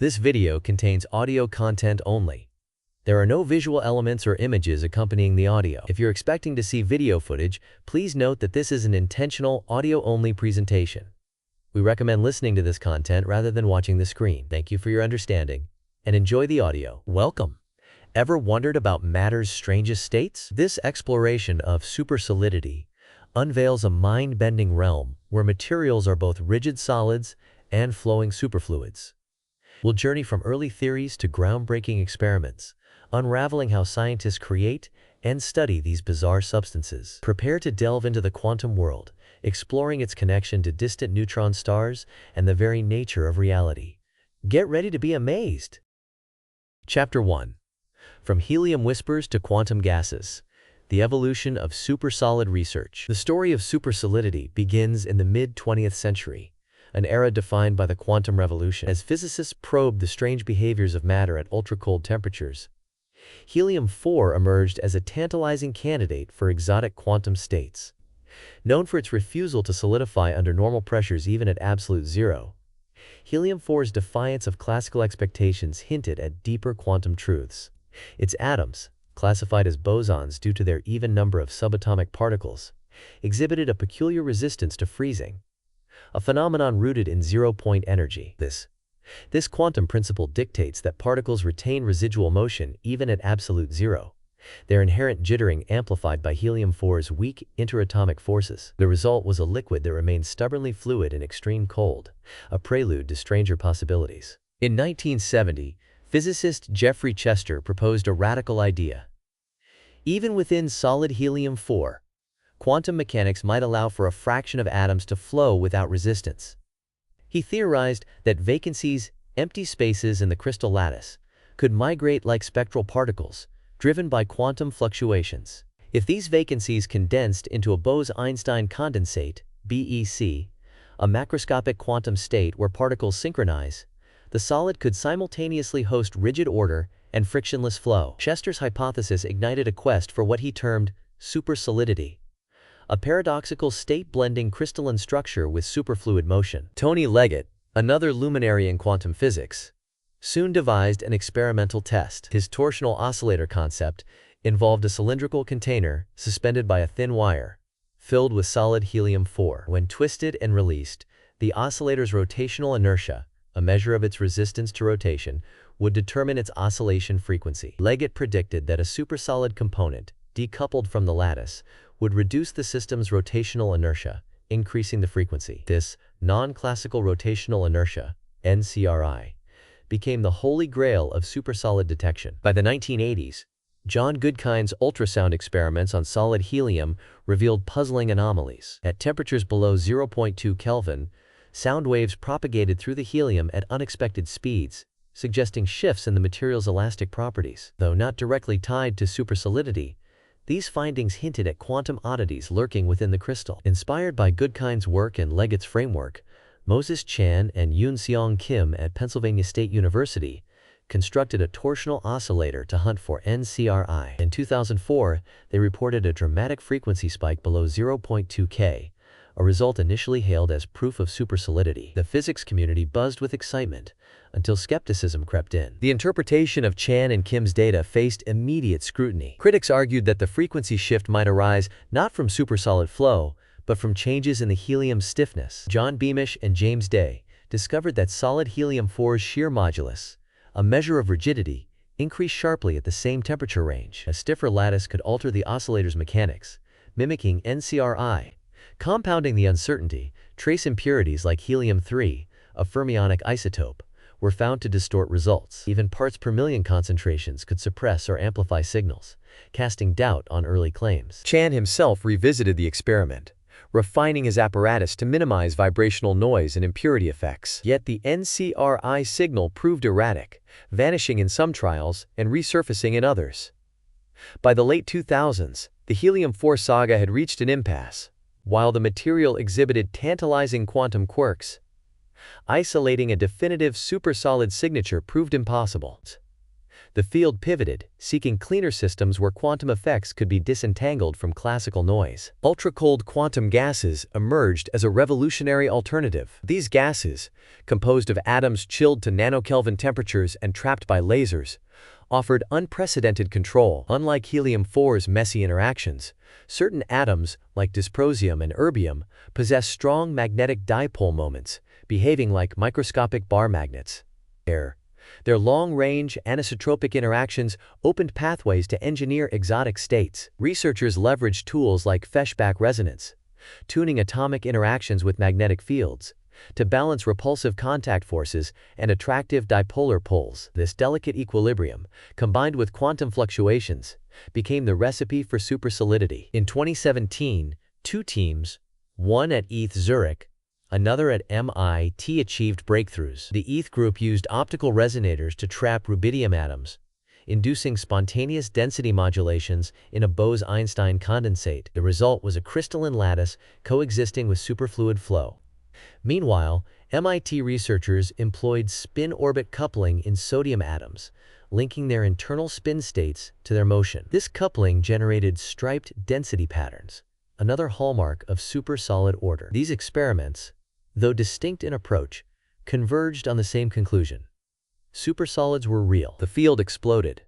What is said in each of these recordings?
This video contains audio content only. There are no visual elements or images accompanying the audio. If you're expecting to see video footage, please note that this is an intentional audio-only presentation. We recommend listening to this content rather than watching the screen. Thank you for your understanding, and enjoy the audio. Welcome! Ever wondered about matter's strangest states? This exploration of supersolidity unveils a mind-bending realm where materials are both rigid solids and flowing superfluids. We'll journey from early theories to groundbreaking experiments, unraveling how scientists create and study these bizarre substances. Prepare to delve into the quantum world, exploring its connection to distant neutron stars and the very nature of reality. Get ready to be amazed! Chapter 1. From helium whispers to quantum gases. The evolution of supersolid research. The story of supersolidity begins in the mid-20th century, an era defined by the quantum revolution. As physicists probed the strange behaviors of matter at ultra-cold temperatures, helium-4 emerged as a tantalizing candidate for exotic quantum states. Known for its refusal to solidify under normal pressures even at absolute zero, helium-4's defiance of classical expectations hinted at deeper quantum truths. Its atoms, classified as bosons due to their even number of subatomic particles, exhibited a peculiar resistance to freezing, a phenomenon rooted in zero-point energy. This quantum principle dictates that particles retain residual motion even at absolute zero, their inherent jittering amplified by helium-4's weak interatomic forces. The result was a liquid that remained stubbornly fluid in extreme cold, a prelude to stranger possibilities. In 1970, physicist Jeffrey Chester proposed a radical idea. Even within solid helium-4, quantum mechanics might allow for a fraction of atoms to flow without resistance. He theorized that vacancies, empty spaces in the crystal lattice, could migrate like spectral particles, driven by quantum fluctuations. If these vacancies condensed into a Bose-Einstein condensate, BEC, a macroscopic quantum state where particles synchronize, the solid could simultaneously host rigid order and frictionless flow. Chester's hypothesis ignited a quest for what he termed supersolidity, a paradoxical state-blending crystalline structure with superfluid motion. Tony Leggett, another luminary in quantum physics, soon devised an experimental test. His torsional oscillator concept involved a cylindrical container suspended by a thin wire, filled with solid helium-4. When twisted and released, the oscillator's rotational inertia, a measure of its resistance to rotation, would determine its oscillation frequency. Leggett predicted that a supersolid component, decoupled from the lattice, would reduce the system's rotational inertia, increasing the frequency. This non-classical rotational inertia, NCRI, became the holy grail of supersolid detection. By the 1980s, John Goodkine's ultrasound experiments on solid helium revealed puzzling anomalies. At temperatures below 0.2 Kelvin, sound waves propagated through the helium at unexpected speeds, suggesting shifts in the material's elastic properties. Though not directly tied to supersolidity, these findings hinted at quantum oddities lurking within the crystal. Inspired by Goodkine's work and Leggett's framework, Moses Chan and Yoon-Seong Kim at Pennsylvania State University constructed a torsional oscillator to hunt for NCRI. In 2004, they reported a dramatic frequency spike below 0.2 K, a result initially hailed as proof of supersolidity. The physics community buzzed with excitement until skepticism crept in. The interpretation of Chan and Kim's data faced immediate scrutiny. Critics argued that the frequency shift might arise not from supersolid flow, but from changes in the helium stiffness. John Beamish and James Day discovered that solid helium-4's shear modulus, a measure of rigidity, increased sharply at the same temperature range. A stiffer lattice could alter the oscillator's mechanics, mimicking NCRI. Compounding the uncertainty, trace impurities like helium-3, a fermionic isotope, were found to distort results. Even parts per million concentrations could suppress or amplify signals, casting doubt on early claims. Chan himself revisited the experiment, refining his apparatus to minimize vibrational noise and impurity effects. Yet the NCRI signal proved erratic, vanishing in some trials and resurfacing in others. By the late 2000s, the helium-4 saga had reached an impasse. While the material exhibited tantalizing quantum quirks, isolating a definitive supersolid signature proved impossible. The field pivoted, seeking cleaner systems where quantum effects could be disentangled from classical noise. Ultra-cold quantum gases emerged as a revolutionary alternative. These gases, composed of atoms chilled to nanokelvin temperatures and trapped by lasers, offered unprecedented control. Unlike helium-4's messy interactions, certain atoms, like dysprosium and erbium, possess strong magnetic dipole moments, behaving like microscopic bar magnets. Their long-range, anisotropic interactions opened pathways to engineer exotic states. Researchers leveraged tools like Feshbach resonance, tuning atomic interactions with magnetic fields, to balance repulsive contact forces and attractive dipolar poles. This delicate equilibrium, combined with quantum fluctuations, became the recipe for supersolidity. In 2017, two teams, one at ETH Zurich, another at MIT, achieved breakthroughs. The ETH group used optical resonators to trap rubidium atoms, inducing spontaneous density modulations in a Bose-Einstein condensate. The result was a crystalline lattice coexisting with superfluid flow. Meanwhile, MIT researchers employed spin-orbit coupling in sodium atoms, linking their internal spin states to their motion. This coupling generated striped density patterns, another hallmark of supersolid order. These experiments, though distinct in approach, converged on the same conclusion. Supersolids were real. The field exploded.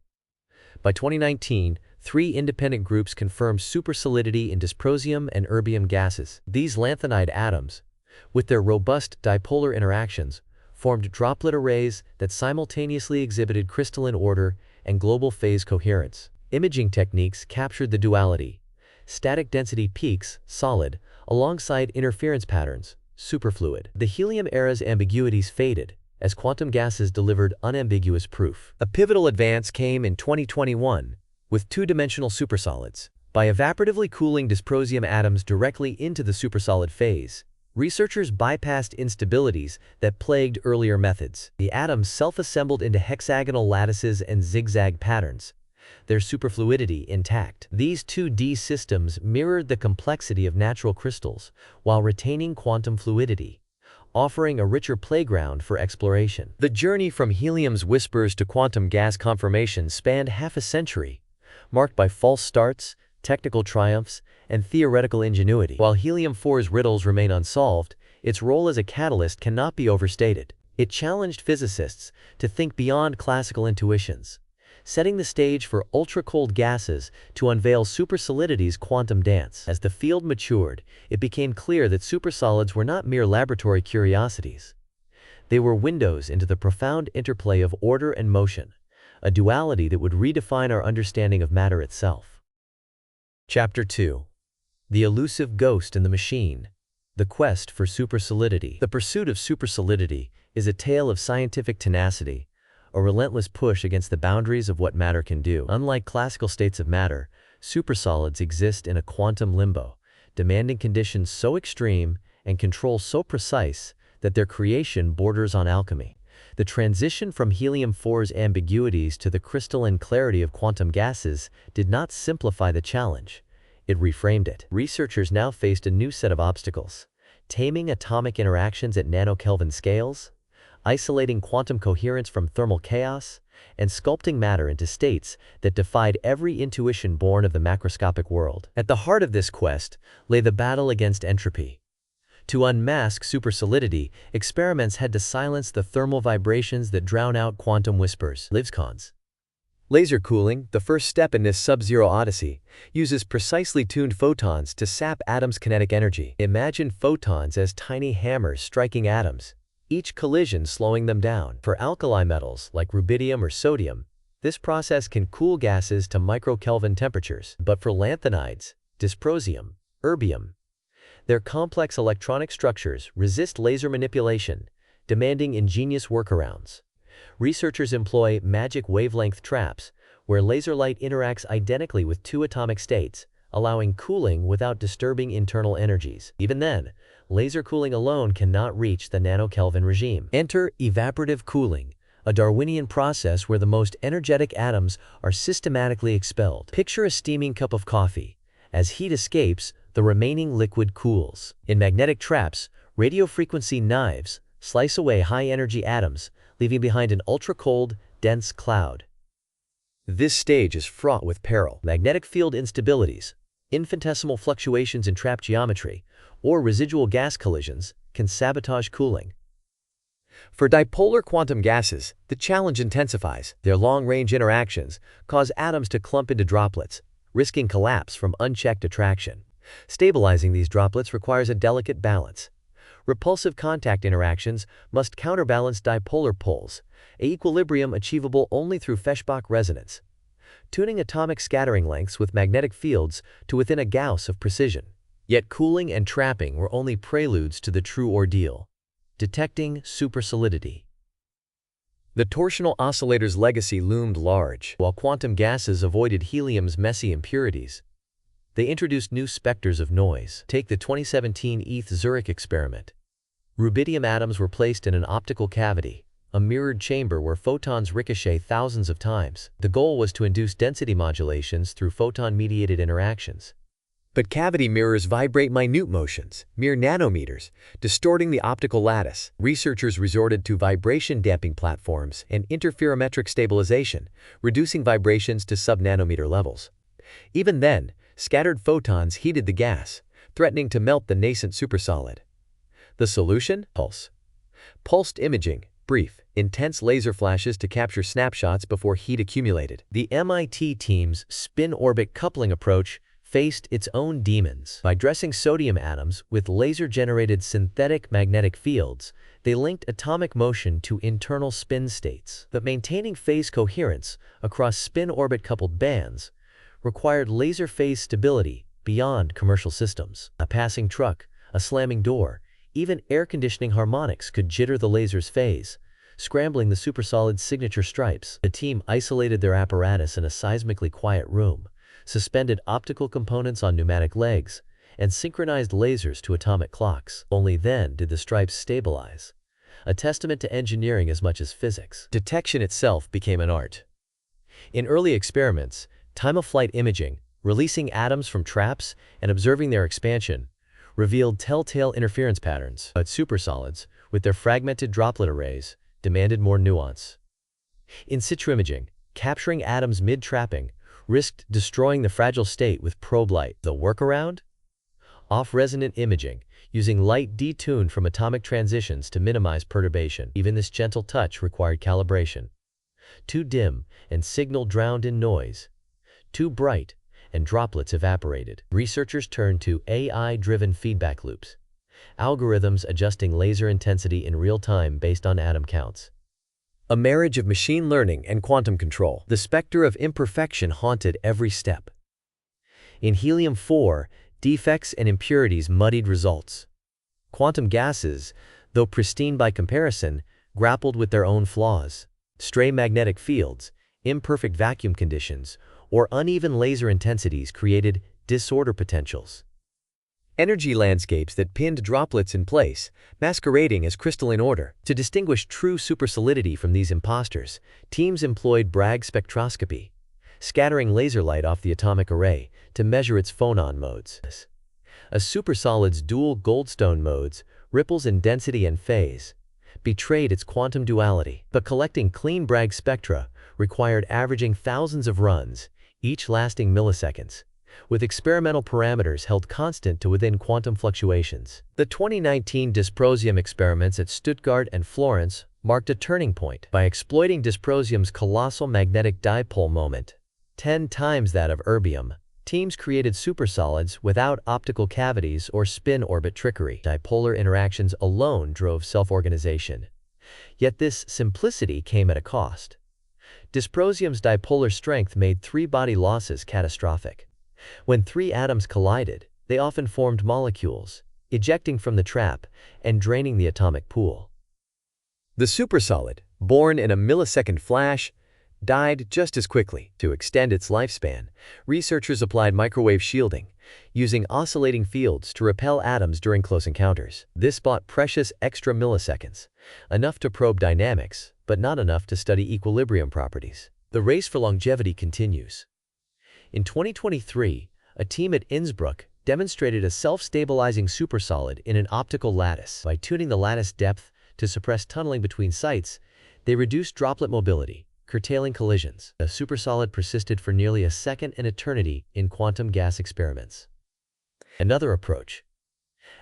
By 2019, three independent groups confirmed supersolidity in dysprosium and erbium gases. These lanthanide atoms, with their robust dipolar interactions, formed droplet arrays that simultaneously exhibited crystalline order and global phase coherence. Imaging techniques captured the duality: static density peaks, solid, alongside interference patterns, superfluid. The helium era's ambiguities faded as quantum gases delivered unambiguous proof. A pivotal advance came in 2021 with two-dimensional supersolids. By evaporatively cooling dysprosium atoms directly into the supersolid phase, researchers bypassed instabilities that plagued earlier methods. The atoms self-assembled into hexagonal lattices and zigzag patterns, their superfluidity intact. These 2D systems mirrored the complexity of natural crystals while retaining quantum fluidity, offering a richer playground for exploration. The journey from helium's whispers to quantum gas conformation spanned half a century, marked by false starts, technical triumphs, and theoretical ingenuity. While helium-4's riddles remain unsolved, its role as a catalyst cannot be overstated. It challenged physicists to think beyond classical intuitions, setting the stage for ultra-cold gases to unveil supersolidity's quantum dance. As the field matured, it became clear that supersolids were not mere laboratory curiosities. They were windows into the profound interplay of order and motion, a duality that would redefine our understanding of matter itself. Chapter 2. The Elusive Ghost in the Machine. The Quest for Supersolidity. The pursuit of supersolidity is a tale of scientific tenacity, a relentless push against the boundaries of what matter can do. Unlike classical states of matter, supersolids exist in a quantum limbo, demanding conditions so extreme and control so precise that their creation borders on alchemy. The transition from helium-4's ambiguities to the crystalline clarity of quantum gases did not simplify the challenge. It reframed it. Researchers now faced a new set of obstacles: taming atomic interactions at nanokelvin scales, isolating quantum coherence from thermal chaos, and sculpting matter into states that defied every intuition born of the macroscopic world. At the heart of this quest lay the battle against entropy. To unmask supersolidity, experiments had to silence the thermal vibrations that drown out quantum whispers. LIVSCONs. Laser cooling, the first step in this sub-zero odyssey, uses precisely tuned photons to sap atoms' kinetic energy. Imagine photons as tiny hammers striking atoms, each collision slowing them down. For alkali metals like rubidium or sodium, this process can cool gases to microkelvin temperatures. But for lanthanides, dysprosium, erbium, their complex electronic structures resist laser manipulation, demanding ingenious workarounds. Researchers employ magic wavelength traps, where laser light interacts identically with two atomic states, allowing cooling without disturbing internal energies. Even then, laser cooling alone cannot reach the nanokelvin regime. Enter evaporative cooling, a Darwinian process where the most energetic atoms are systematically expelled. Picture a steaming cup of coffee. As heat escapes, the remaining liquid cools. In magnetic traps, radiofrequency knives slice away high-energy atoms, leaving behind an ultra-cold, dense cloud. This stage is fraught with peril. Magnetic field instabilities, infinitesimal fluctuations in trap geometry, or residual gas collisions can sabotage cooling. For dipolar quantum gases, the challenge intensifies. Their long-range interactions cause atoms to clump into droplets, risking collapse from unchecked attraction. Stabilizing these droplets requires a delicate balance. Repulsive contact interactions must counterbalance dipolar pulls, an equilibrium achievable only through Feshbach resonance. Tuning atomic scattering lengths with magnetic fields to within a Gauss of precision. Yet cooling and trapping were only preludes to the true ordeal. Detecting supersolidity. The torsional oscillator's legacy loomed large. While quantum gases avoided helium's messy impurities, they introduced new specters of noise. Take the 2017 ETH Zurich experiment. Rubidium atoms were placed in an optical cavity, a mirrored chamber where photons ricochet thousands of times. The goal was to induce density modulations through photon-mediated interactions. But cavity mirrors vibrate minute motions, mere nanometers, distorting the optical lattice. Researchers resorted to vibration-damping platforms and interferometric stabilization, reducing vibrations to sub-nanometer levels. Even then, scattered photons heated the gas, threatening to melt the nascent supersolid. The solution? Pulsed imaging, brief, intense laser flashes to capture snapshots before heat accumulated. The MIT team's spin-orbit coupling approach faced its own demons. By dressing sodium atoms with laser-generated synthetic magnetic fields, they linked atomic motion to internal spin states. But maintaining phase coherence across spin-orbit coupled bands required laser phase stability beyond commercial systems. A passing truck, a slamming door, even air conditioning harmonics could jitter the laser's phase, scrambling the supersolid's signature stripes. The team isolated their apparatus in a seismically quiet room, suspended optical components on pneumatic legs, and synchronized lasers to atomic clocks. Only then did the stripes stabilize, a testament to engineering as much as physics. Detection itself became an art. In early experiments, time-of-flight imaging, releasing atoms from traps and observing their expansion, revealed telltale interference patterns. But supersolids, with their fragmented droplet arrays, demanded more nuance. In situ imaging, capturing atoms mid-trapping, risked destroying the fragile state with probe light. The workaround? Off-resonant imaging, using light detuned from atomic transitions to minimize perturbation. Even this gentle touch required calibration. Too dim, and signal drowned in noise. Too bright, and droplets evaporated. Researchers turned to AI-driven feedback loops, algorithms adjusting laser intensity in real time based on atom counts. A marriage of machine learning and quantum control. The specter of imperfection haunted every step. In helium-4, defects and impurities muddied results. Quantum gases, though pristine by comparison, grappled with their own flaws. Stray magnetic fields, imperfect vacuum conditions, or uneven laser intensities created disorder potentials. Energy landscapes that pinned droplets in place, masquerading as crystalline order. To distinguish true supersolidity from these imposters, teams employed Bragg spectroscopy, scattering laser light off the atomic array to measure its phonon modes. A supersolid's dual Goldstone modes, ripples in density and phase, betrayed its quantum duality. But collecting clean Bragg spectra required averaging thousands of runs, each lasting milliseconds, with experimental parameters held constant to within quantum fluctuations. The 2019 dysprosium experiments at Stuttgart and Florence marked a turning point. By exploiting dysprosium's colossal magnetic dipole moment, 10 times that of erbium, teams created supersolids without optical cavities or spin-orbit trickery. Dipolar interactions alone drove self-organization. Yet this simplicity came at a cost. Dysprosium's dipolar strength made 3 body losses catastrophic. When 3 atoms collided, they often formed molecules, ejecting from the trap and draining the atomic pool. The supersolid, born in a millisecond flash, died just as quickly. To extend its lifespan, researchers applied microwave shielding, using oscillating fields to repel atoms during close encounters. This bought precious extra milliseconds, enough to probe dynamics, but not enough to study equilibrium properties. The race for longevity continues. In 2023, a team at Innsbruck demonstrated a self-stabilizing supersolid in an optical lattice. By tuning the lattice depth to suppress tunneling between sites, they reduced droplet mobility, curtailing collisions. A supersolid persisted for nearly a second an eternity in quantum gas experiments. Another approach,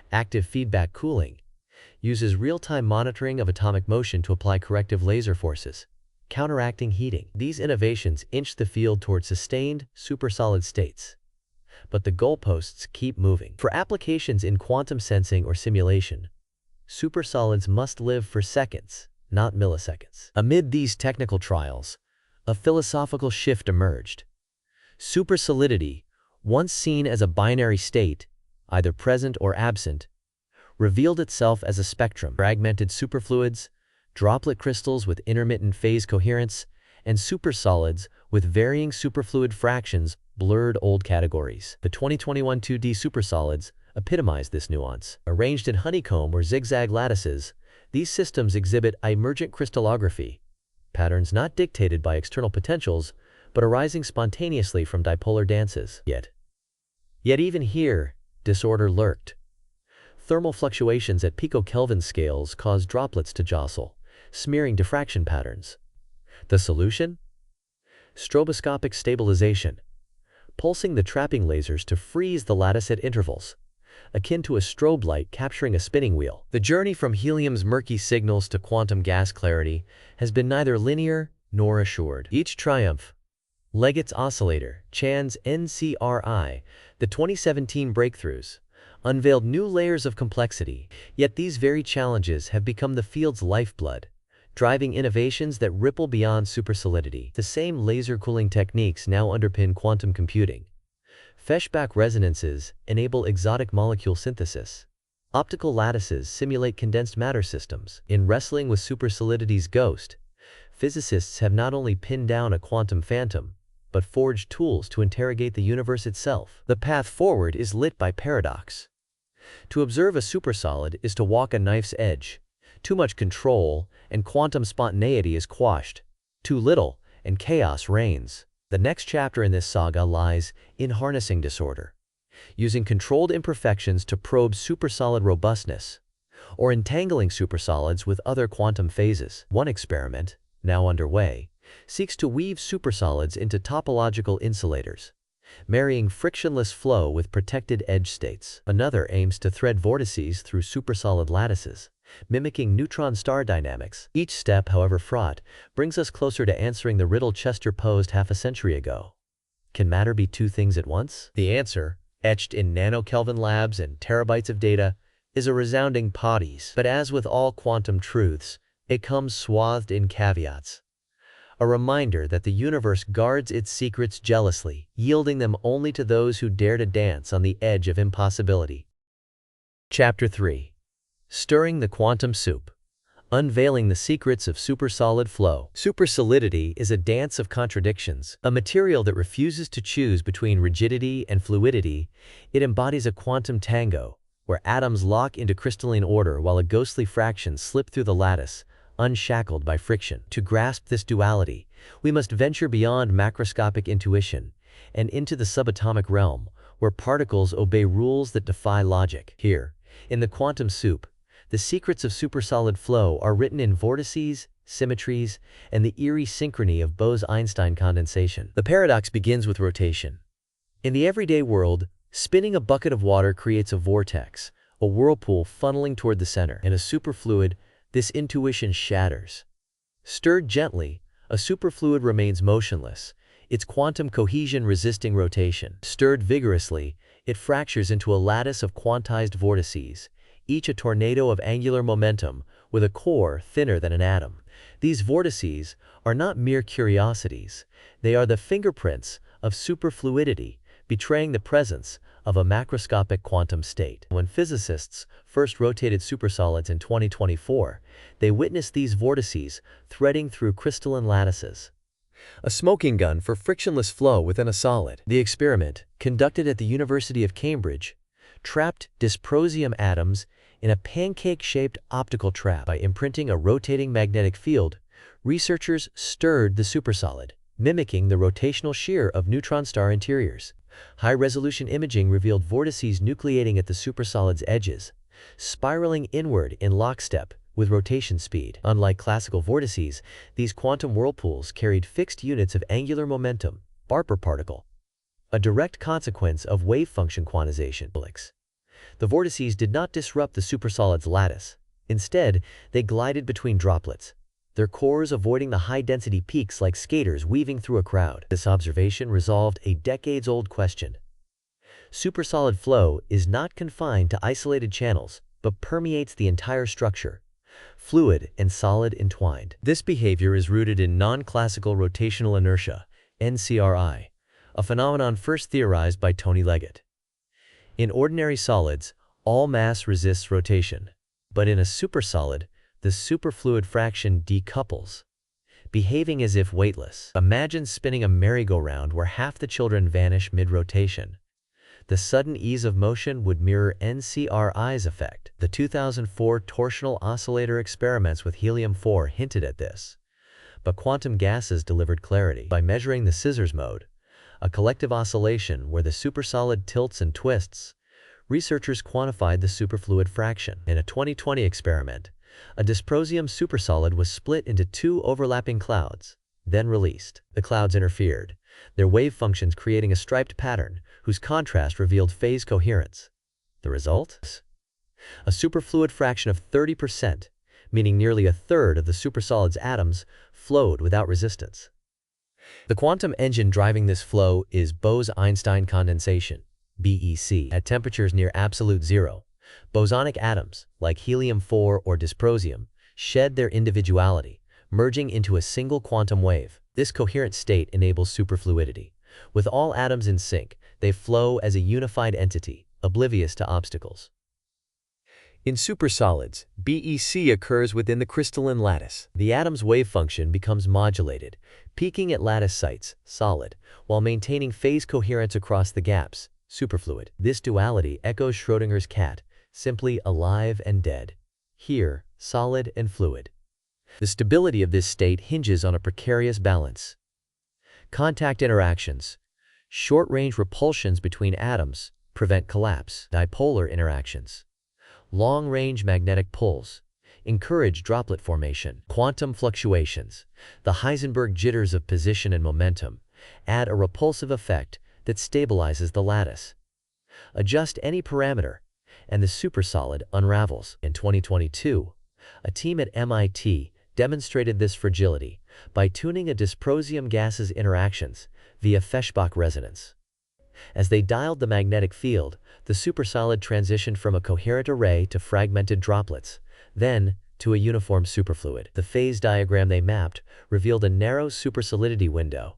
active feedback cooling, uses real-time monitoring of atomic motion to apply corrective laser forces, counteracting heating. These innovations inch the field toward sustained, supersolid states. But the goalposts keep moving. For applications in quantum sensing or simulation, supersolids must live for seconds, not milliseconds. Amid these technical trials, a philosophical shift emerged. Supersolidity, once seen as a binary state, either present or absent, revealed itself as a spectrum: fragmented superfluids, droplet crystals with intermittent phase coherence, and supersolids with varying superfluid fractions blurred old categories. The 2021 2D supersolids epitomize this nuance. Arranged in honeycomb or zigzag lattices, these systems exhibit emergent crystallography, patterns not dictated by external potentials, but arising spontaneously from dipolar dances. Yet even here, disorder lurked. Thermal fluctuations at picokelvin scales cause droplets to jostle, smearing diffraction patterns. The solution? Stroboscopic stabilization, pulsing the trapping lasers to freeze the lattice at intervals, akin to a strobe light capturing a spinning wheel. The journey from helium's murky signals to quantum gas clarity has been neither linear nor assured. Each triumph, Leggett's oscillator, Chan's NCRI, the 2017 breakthroughs, unveiled new layers of complexity, yet these very challenges have become the field's lifeblood, driving innovations that ripple beyond supersolidity. The same laser cooling techniques now underpin quantum computing. Feshbach resonances enable exotic molecule synthesis. Optical lattices simulate condensed matter systems. In wrestling with supersolidity's ghost, physicists have not only pinned down a quantum phantom, but forged tools to interrogate the universe itself. The path forward is lit by paradox. To observe a supersolid is to walk a knife's edge. Too much control, and quantum spontaneity is quashed. Too little, and chaos reigns. The next chapter in this saga lies in harnessing disorder, using controlled imperfections to probe supersolid robustness, or entangling supersolids with other quantum phases. One experiment, now underway, seeks to weave supersolids into topological insulators, marrying frictionless flow with protected edge states. Another aims to thread vortices through supersolid lattices, mimicking neutron star dynamics. Each step, however fraught, brings us closer to answering the riddle Chester posed half a century ago. Can matter be two things at once? The answer, etched in nanokelvin labs and terabytes of data, is a resounding potties. But as with all quantum truths, it comes swathed in caveats. A reminder that the universe guards its secrets jealously, yielding them only to those who dare to dance on the edge of impossibility. Chapter 3. Stirring the Quantum Soup. Unveiling the secrets of supersolid flow. Supersolidity is a dance of contradictions. A material that refuses to choose between rigidity and fluidity, it embodies a quantum tango, where atoms lock into crystalline order while a ghostly fraction slip through the lattice, unshackled by friction. To grasp this duality, we must venture beyond macroscopic intuition and into the subatomic realm, where particles obey rules that defy logic. Here, in the quantum soup, the secrets of supersolid flow are written in vortices, symmetries, and the eerie synchrony of Bose-Einstein condensation. The paradox begins with rotation. In the everyday world, spinning a bucket of water creates a vortex, a whirlpool funneling toward the center. In a superfluid, this intuition shatters. Stirred gently, a superfluid remains motionless, its quantum cohesion resisting rotation. Stirred vigorously, it fractures into a lattice of quantized vortices, each a tornado of angular momentum, with a core thinner than an atom. These vortices are not mere curiosities, they are the fingerprints of superfluidity, betraying the presence of a macroscopic quantum state. When physicists first rotated supersolids in 2024, they witnessed these vortices threading through crystalline lattices. A smoking gun for frictionless flow within a solid. The experiment, conducted at the University of Cambridge, trapped dysprosium atoms in a pancake-shaped optical trap. By imprinting a rotating magnetic field, researchers stirred the supersolid, mimicking the rotational shear of neutron star interiors. High-resolution imaging revealed vortices nucleating at the supersolid's edges, spiraling inward in lockstep, with rotation speed. Unlike classical vortices, these quantum whirlpools carried fixed units of angular momentum, bar per particle, a direct consequence of wave function quantization. The vortices did not disrupt the supersolid's lattice. Instead, they glided between droplets, their cores avoiding the high-density peaks like skaters weaving through a crowd. This observation resolved a decades-old question. Supersolid flow is not confined to isolated channels, but permeates the entire structure, fluid and solid entwined. This behavior is rooted in non-classical rotational inertia, NCRI, a phenomenon first theorized by Tony Leggett. In ordinary solids, all mass resists rotation, but in a supersolid, the superfluid fraction decouples, behaving as if weightless. Imagine spinning a merry-go-round where half the children vanish mid-rotation. The sudden ease of motion would mirror NCRI's effect. The 2004 torsional oscillator experiments with helium-4 hinted at this, but quantum gases delivered clarity. By measuring the scissors mode, a collective oscillation where the supersolid tilts and twists, researchers quantified the superfluid fraction. In a 2020 experiment, a dysprosium supersolid was split into two overlapping clouds, then released. The clouds interfered, their wave functions creating a striped pattern whose contrast revealed phase coherence. The result? A superfluid fraction of 30%, meaning nearly a third of the supersolid's atoms, flowed without resistance. The quantum engine driving this flow is Bose-Einstein condensation, BEC. At temperatures near absolute zero, bosonic atoms, like helium-4 or dysprosium, shed their individuality, merging into a single quantum wave. This coherent state enables superfluidity. With all atoms in sync, they flow as a unified entity, oblivious to obstacles. In supersolids, BEC occurs within the crystalline lattice. The atom's wave function becomes modulated, peaking at lattice sites, solid, while maintaining phase coherence across the gaps, superfluid. This duality echoes Schrödinger's cat, simply alive and dead. Here, solid and fluid. The stability of this state hinges on a precarious balance. Contact interactions, short-range repulsions between atoms, prevent collapse. Dipolar interactions, long-range magnetic pulls, encourage droplet formation. Quantum fluctuations, the Heisenberg jitters of position and momentum, add a repulsive effect that stabilizes the lattice. Adjust any parameter, and the supersolid unravels. In 2022, a team at MIT demonstrated this fragility by tuning a dysprosium gas's interactions via Feshbach resonance. As they dialed the magnetic field, the supersolid transitioned from a coherent array to fragmented droplets, then to a uniform superfluid. The phase diagram they mapped revealed a narrow supersolidity window,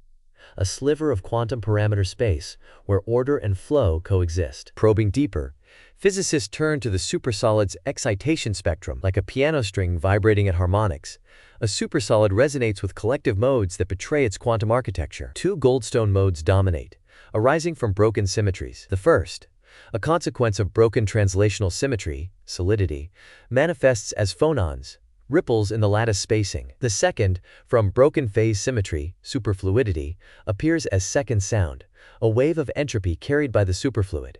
a sliver of quantum parameter space where order and flow coexist. Probing deeper, physicists turned to the supersolid's excitation spectrum. Like a piano string vibrating at harmonics, a supersolid resonates with collective modes that betray its quantum architecture. Two Goldstone modes dominate, arising from broken symmetries. The first, a consequence of broken translational symmetry, solidity, manifests as phonons, ripples in the lattice spacing. The second, from broken phase symmetry, superfluidity, appears as second sound, a wave of entropy carried by the superfluid.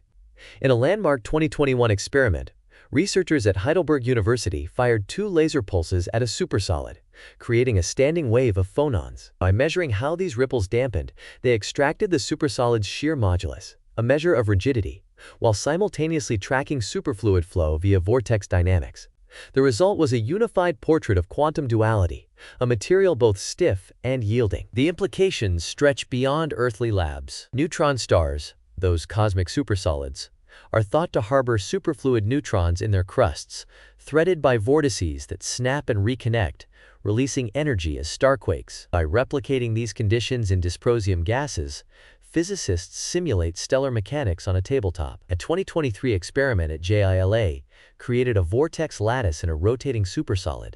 In a landmark 2021 experiment, researchers at Heidelberg University fired two laser pulses at a supersolid, creating a standing wave of phonons. By measuring how these ripples dampened, they extracted the supersolid's shear modulus, a measure of rigidity, while simultaneously tracking superfluid flow via vortex dynamics. The result was a unified portrait of quantum duality, a material both stiff and yielding. The implications stretch beyond earthly labs. Neutron stars, those cosmic supersolids, are thought to harbor superfluid neutrons in their crusts, threaded by vortices that snap and reconnect, releasing energy as starquakes. By replicating these conditions in dysprosium gases, physicists simulate stellar mechanics on a tabletop. A 2023 experiment at JILA created a vortex lattice in a rotating supersolid,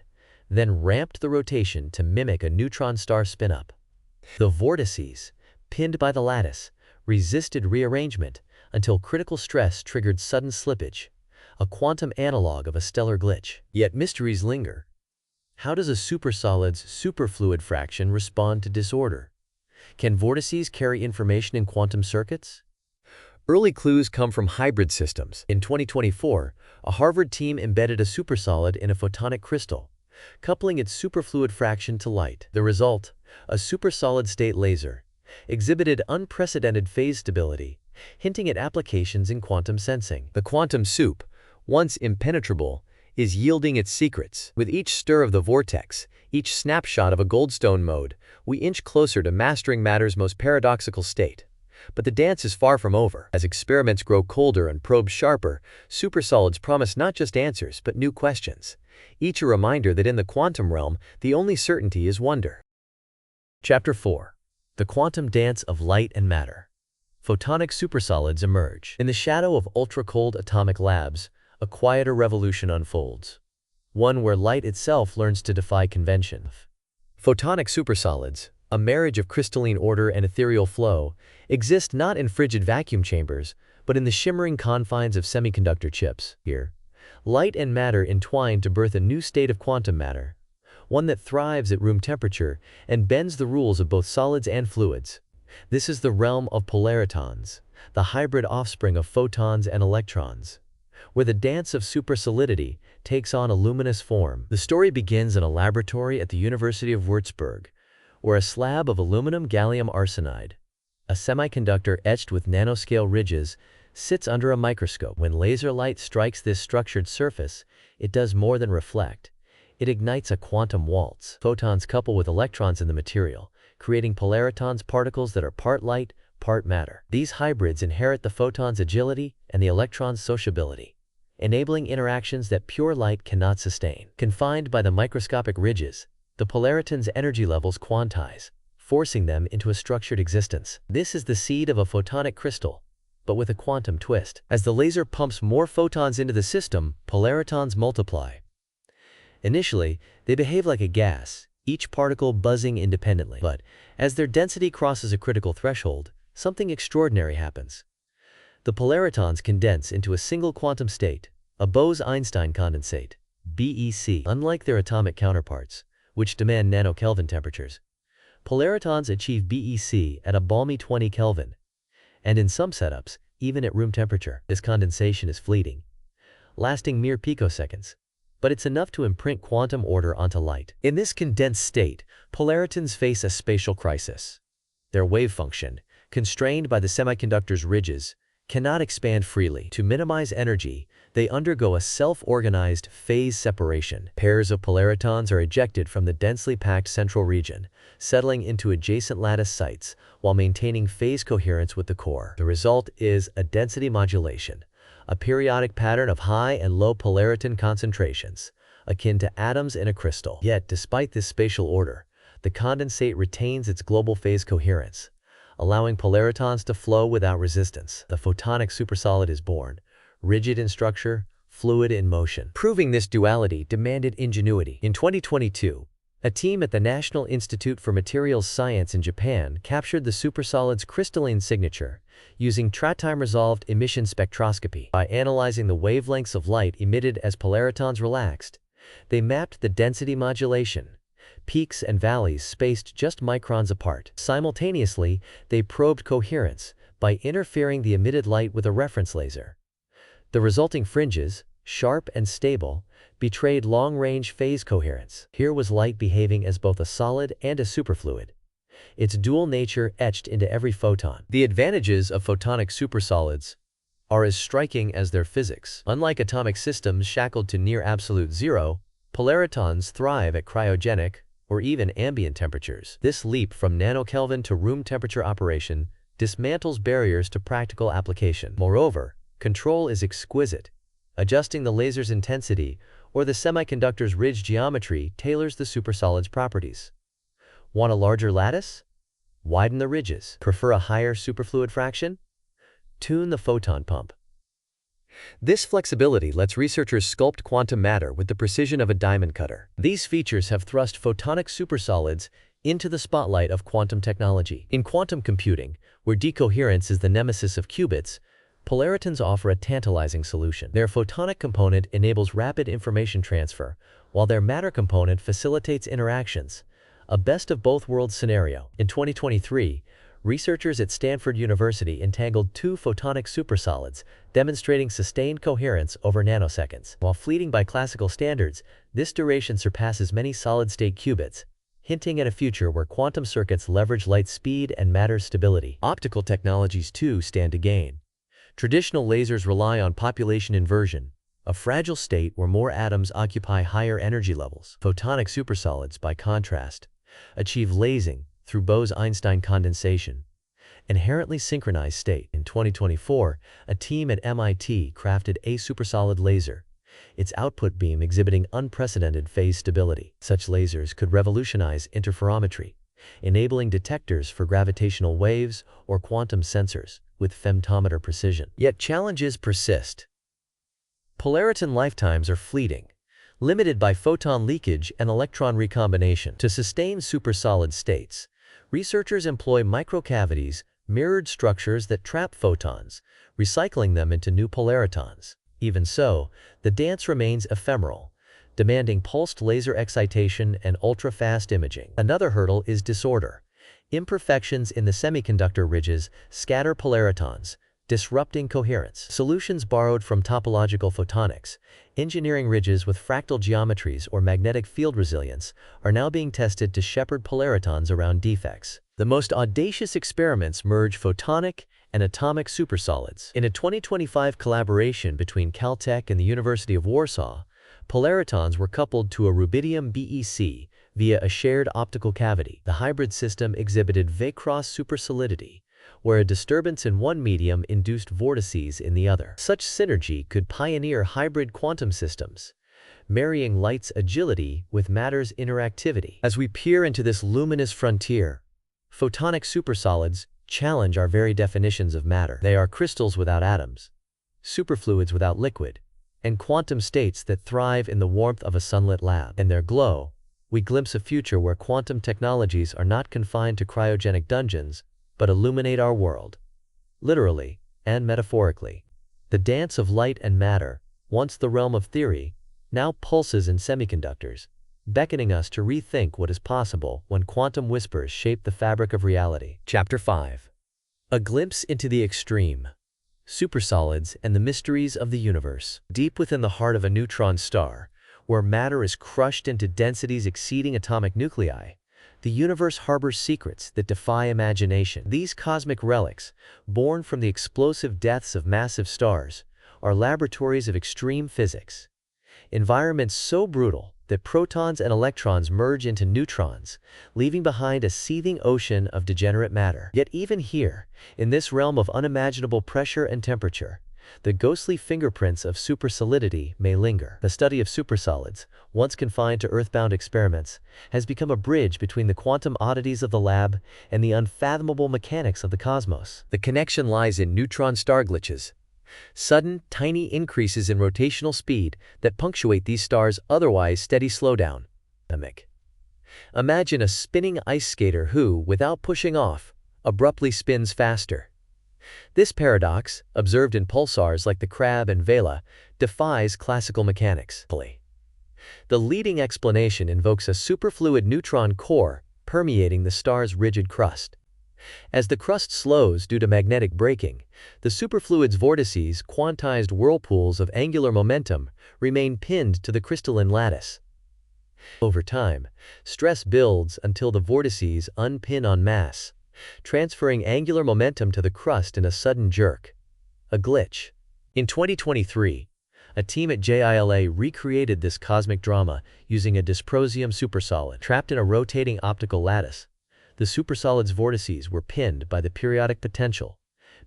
then ramped the rotation to mimic a neutron star spin-up. The vortices, pinned by the lattice, resisted rearrangement until critical stress triggered sudden slippage, a quantum analog of a stellar glitch. Yet mysteries linger. How does a supersolid's superfluid fraction respond to disorder? Can vortices carry information in quantum circuits? Early clues come from hybrid systems. In 2024, a Harvard team embedded a supersolid in a photonic crystal, coupling its superfluid fraction to light. The result, a supersolid-state laser, exhibited unprecedented phase stability, hinting at applications in quantum sensing. The quantum soup, once impenetrable, is yielding its secrets. With each stir of the vortex, each snapshot of a Goldstone mode, we inch closer to mastering matter's most paradoxical state. But the dance is far from over. As experiments grow colder and probes sharper, supersolids promise not just answers but new questions, each a reminder that in the quantum realm, the only certainty is wonder. Chapter 4. The Quantum Dance of Light and Matter. Photonic supersolids emerge. In the shadow of ultra-cold atomic labs, a quieter revolution unfolds, one where light itself learns to defy convention. Photonic supersolids, a marriage of crystalline order and ethereal flow, exist not in frigid vacuum chambers, but in the shimmering confines of semiconductor chips. Here, light and matter entwine to birth a new state of quantum matter, one that thrives at room temperature and bends the rules of both solids and fluids. This is the realm of polaritons, the hybrid offspring of photons and electrons, where the dance of supersolidity takes on a luminous form. The story begins in a laboratory at the University of Würzburg, where a slab of aluminum gallium arsenide, a semiconductor etched with nanoscale ridges, sits under a microscope. When laser light strikes this structured surface, it does more than reflect. It ignites a quantum waltz. Photons couple with electrons in the material, creating polaritons, particles that are part light, part matter. These hybrids inherit the photon's agility and the electron's sociability, enabling interactions that pure light cannot sustain. Confined by the microscopic ridges, the polariton's energy levels quantize, forcing them into a structured existence. This is the seed of a photonic crystal, but with a quantum twist. As the laser pumps more photons into the system, polaritons multiply. Initially, they behave like a gas, each particle buzzing independently. But as their density crosses a critical threshold, something extraordinary happens. The polaritons condense into a single quantum state, a Bose-Einstein condensate, BEC. Unlike their atomic counterparts, which demand nanokelvin temperatures, polaritons achieve BEC at a balmy 20 Kelvin, and in some setups, even at room temperature. This condensation is fleeting, lasting mere picoseconds, but it's enough to imprint quantum order onto light. In this condensed state, polaritons face a spatial crisis. Their wave function, constrained by the semiconductor's ridges, cannot expand freely. To minimize energy, they undergo a self-organized phase separation. Pairs of polaritons are ejected from the densely packed central region, settling into adjacent lattice sites while maintaining phase coherence with the core. The result is a density modulation, a periodic pattern of high and low polariton concentrations, akin to atoms in a crystal. Yet, despite this spatial order, the condensate retains its global phase coherence, allowing polaritons to flow without resistance. The photonic supersolid is born, rigid in structure, fluid in motion. Proving this duality demanded ingenuity. In 2022, a team at the National Institute for Materials Science in Japan captured the supersolid's crystalline signature using time-resolved emission spectroscopy. By analyzing the wavelengths of light emitted as polaritons relaxed, they mapped the density modulation, peaks and valleys spaced just microns apart. Simultaneously, they probed coherence by interfering the emitted light with a reference laser. The resulting fringes, sharp and stable, betrayed long-range phase coherence. Here was light behaving as both a solid and a superfluid, its dual nature etched into every photon. The advantages of photonic supersolids are as striking as their physics. Unlike atomic systems shackled to near absolute zero, polaritons thrive at cryogenic or even ambient temperatures. This leap from nanokelvin to room temperature operation dismantles barriers to practical application. Moreover, control is exquisite. Adjusting the laser's intensity or the semiconductor's ridge geometry tailors the supersolid's properties. Want a larger lattice? Widen the ridges. Prefer a higher superfluid fraction? Tune the photon pump. This flexibility lets researchers sculpt quantum matter with the precision of a diamond cutter. These features have thrust photonic supersolids into the spotlight of quantum technology. In quantum computing, where decoherence is the nemesis of qubits, polaritons offer a tantalizing solution. Their photonic component enables rapid information transfer, while their matter component facilitates interactions, a best-of-both-worlds scenario. In 2023, Researchers at Stanford University entangled two photonic supersolids, demonstrating sustained coherence over nanoseconds. While fleeting by classical standards, this duration surpasses many solid-state qubits, hinting at a future where quantum circuits leverage light speed and matter's stability. Optical technologies, too, stand to gain. Traditional lasers rely on population inversion, a fragile state where more atoms occupy higher energy levels. Photonic supersolids, by contrast, achieve lasing through Bose-Einstein condensation, inherently synchronized state. In 2024, a team at MIT crafted a supersolid laser, its output beam exhibiting unprecedented phase stability. Such lasers could revolutionize interferometry, enabling detectors for gravitational waves or quantum sensors with femtometer precision. Yet challenges persist. Polariton lifetimes are fleeting, limited by photon leakage and electron recombination. To sustain supersolid states, researchers employ microcavities, mirrored structures that trap photons, recycling them into new polaritons. Even so, the dance remains ephemeral, demanding pulsed laser excitation and ultra-fast imaging. Another hurdle is disorder. Imperfections in the semiconductor ridges scatter polaritons, disrupting coherence. Solutions borrowed from topological photonics, engineering ridges with fractal geometries or magnetic field resilience, are now being tested to shepherd polaritons around defects. The most audacious experiments merge photonic and atomic supersolids. In a 2025 collaboration between Caltech and the University of Warsaw, polaritons were coupled to a rubidium BEC via a shared optical cavity. The hybrid system exhibited V-cross supersolidity, where a disturbance in one medium induced vortices in the other. Such synergy could pioneer hybrid quantum systems, marrying light's agility with matter's interactivity. As we peer into this luminous frontier, photonic supersolids challenge our very definitions of matter. They are crystals without atoms, superfluids without liquid, and quantum states that thrive in the warmth of a sunlit lab. In their glow, we glimpse a future where quantum technologies are not confined to cryogenic dungeons, but illuminate our world, literally and metaphorically. The dance of light and matter, once the realm of theory, now pulses in semiconductors, beckoning us to rethink what is possible when quantum whispers shape the fabric of reality. Chapter 5. A glimpse into the extreme. Supersolids and the mysteries of the universe. Deep within the heart of a neutron star, where matter is crushed into densities exceeding atomic nuclei, the universe harbors secrets that defy imagination. These cosmic relics, born from the explosive deaths of massive stars, are laboratories of extreme physics. Environments so brutal that protons and electrons merge into neutrons, leaving behind a seething ocean of degenerate matter. Yet even here, in this realm of unimaginable pressure and temperature, the ghostly fingerprints of supersolidity may linger. The study of supersolids, once confined to earthbound experiments, has become a bridge between the quantum oddities of the lab and the unfathomable mechanics of the cosmos. The connection lies in neutron star glitches, sudden, tiny increases in rotational speed that punctuate these stars' otherwise steady slowdown. Imagine a spinning ice skater who, without pushing off, abruptly spins faster. This paradox, observed in pulsars like the Crab and Vela, defies classical mechanics. The leading explanation invokes a superfluid neutron core permeating the star's rigid crust. As the crust slows due to magnetic braking, the superfluid's vortices, quantized whirlpools of angular momentum, remain pinned to the crystalline lattice. Over time, stress builds until the vortices unpin en masse, transferring angular momentum to the crust in a sudden jerk. A glitch. In 2023, a team at JILA recreated this cosmic drama using a dysprosium supersolid. Trapped in a rotating optical lattice, the supersolid's vortices were pinned by the periodic potential,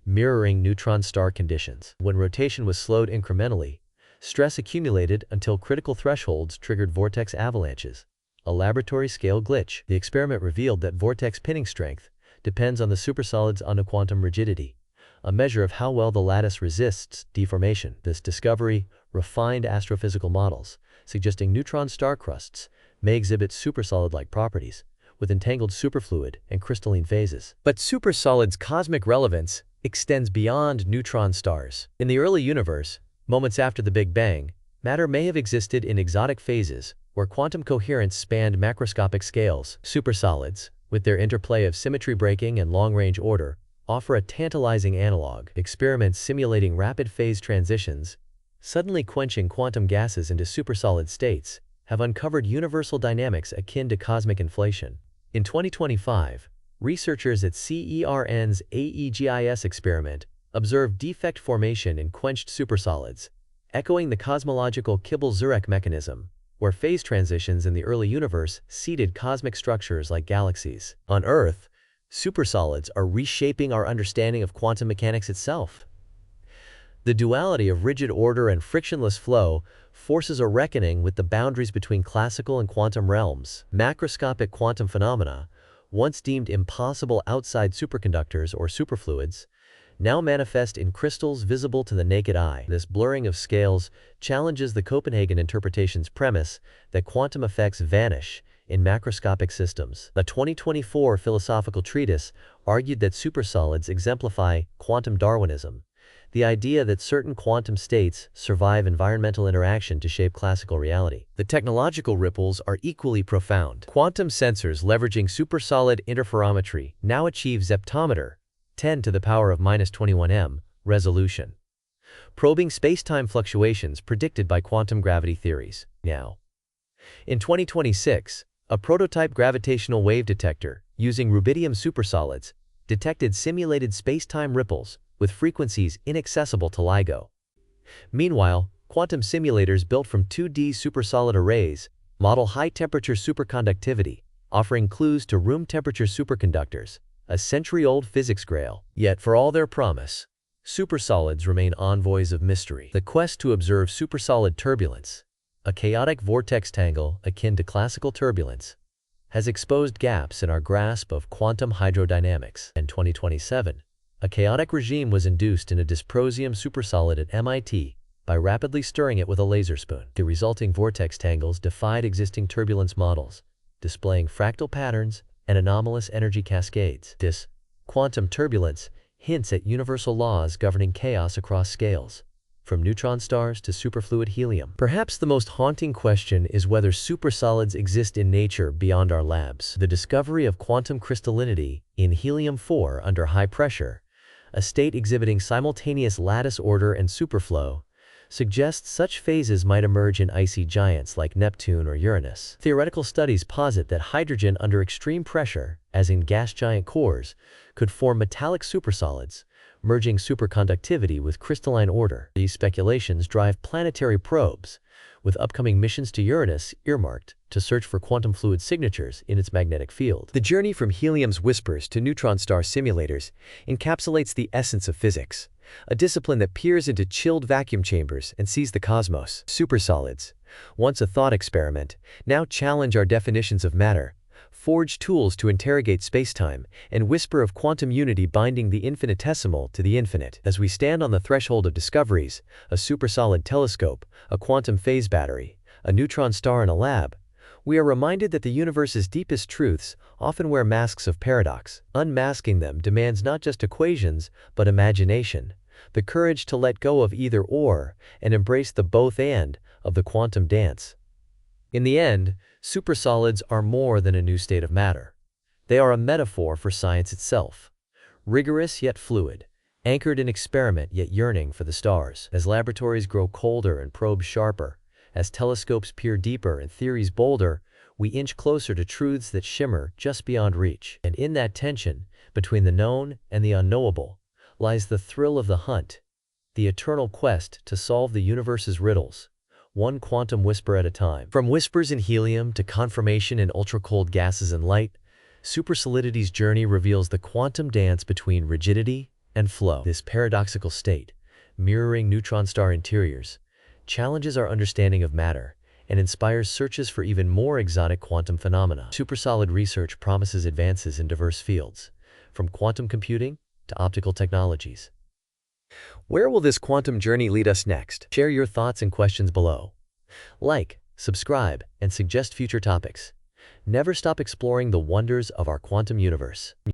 mirroring neutron star conditions. When rotation was slowed incrementally, stress accumulated until critical thresholds triggered vortex avalanches, a laboratory-scale glitch. The experiment revealed that vortex pinning strength depends on the supersolid's quantum rigidity, a measure of how well the lattice resists deformation. This discovery refined astrophysical models, suggesting neutron star crusts may exhibit supersolid-like properties, with entangled superfluid and crystalline phases. But supersolid's cosmic relevance extends beyond neutron stars. In the early universe, moments after the Big Bang, matter may have existed in exotic phases where quantum coherence spanned macroscopic scales. Supersolids, with their interplay of symmetry breaking and long-range order, offer a tantalizing analog. Experiments simulating rapid phase transitions, suddenly quenching quantum gases into supersolid states, have uncovered universal dynamics akin to cosmic inflation. In 2025, researchers at CERN's AEGIS experiment observed defect formation in quenched supersolids, echoing the cosmological Kibble-Zurek mechanism, where phase transitions in the early universe seeded cosmic structures like galaxies. On Earth, supersolids are reshaping our understanding of quantum mechanics itself. The duality of rigid order and frictionless flow forces a reckoning with the boundaries between classical and quantum realms. Macroscopic quantum phenomena, once deemed impossible outside superconductors or superfluids, now manifest in crystals visible to the naked eye. This blurring of scales challenges the Copenhagen interpretation's premise that quantum effects vanish in macroscopic systems. A 2024 philosophical treatise argued that supersolids exemplify quantum Darwinism, the idea that certain quantum states survive environmental interaction to shape classical reality. The technological ripples are equally profound. Quantum sensors leveraging supersolid interferometry now achieve zeptometer, 10 to the power of -21 m, resolution, probing space-time fluctuations predicted by quantum gravity theories. Now, in 2026, a prototype gravitational wave detector using rubidium supersolids detected simulated space-time ripples with frequencies inaccessible to LIGO. Meanwhile, quantum simulators built from 2D supersolid arrays model high-temperature superconductivity, offering clues to room-temperature superconductors, a century-old physics grail. Yet for all their promise, supersolids remain envoys of mystery. The quest to observe supersolid turbulence, a chaotic vortex tangle akin to classical turbulence, has exposed gaps in our grasp of quantum hydrodynamics. In 2027, a chaotic regime was induced in a dysprosium supersolid at MIT by rapidly stirring it with a laser spoon. The resulting vortex tangles defied existing turbulence models, displaying fractal patterns and anomalous energy cascades. This quantum turbulence hints at universal laws governing chaos across scales, from neutron stars to superfluid helium. Perhaps the most haunting question is whether supersolids exist in nature beyond our labs. The discovery of quantum crystallinity in helium-4 under high pressure, a state exhibiting simultaneous lattice order and superflow, suggests such phases might emerge in icy giants like Neptune or Uranus. Theoretical studies posit that hydrogen under extreme pressure, as in gas giant cores, could form metallic supersolids, merging superconductivity with crystalline order. These speculations drive planetary probes, with upcoming missions to Uranus earmarked to search for quantum fluid signatures in its magnetic field. The journey from helium's whispers to neutron star simulators encapsulates the essence of physics, a discipline that peers into chilled vacuum chambers and sees the cosmos. Supersolids, once a thought experiment, now challenge our definitions of matter, forge tools to interrogate spacetime, and whisper of quantum unity binding the infinitesimal to the infinite. As we stand on the threshold of discoveries, a supersolid telescope, a quantum phase battery, a neutron star in a lab, we are reminded that the universe's deepest truths often wear masks of paradox. Unmasking them demands not just equations, but imagination, the courage to let go of either or and embrace the both and of the quantum dance. In the end, supersolids are more than a new state of matter. They are a metaphor for science itself, rigorous yet fluid, anchored in experiment yet yearning for the stars. As laboratories grow colder and probes sharper, as telescopes peer deeper and theories bolder, we inch closer to truths that shimmer just beyond reach. And in that tension, between the known and the unknowable, lies the thrill of the hunt, the eternal quest to solve the universe's riddles, one quantum whisper at a time. From whispers in helium to confirmation in ultra-cold gases and light, supersolidity's journey reveals the quantum dance between rigidity and flow. This paradoxical state, mirroring neutron star interiors, challenges our understanding of matter and inspires searches for even more exotic quantum phenomena. Supersolid research promises advances in diverse fields, from quantum computing to optical technologies. Where will this quantum journey lead us next? Share your thoughts and questions below. Like, subscribe, and suggest future topics. Never stop exploring the wonders of our quantum universe.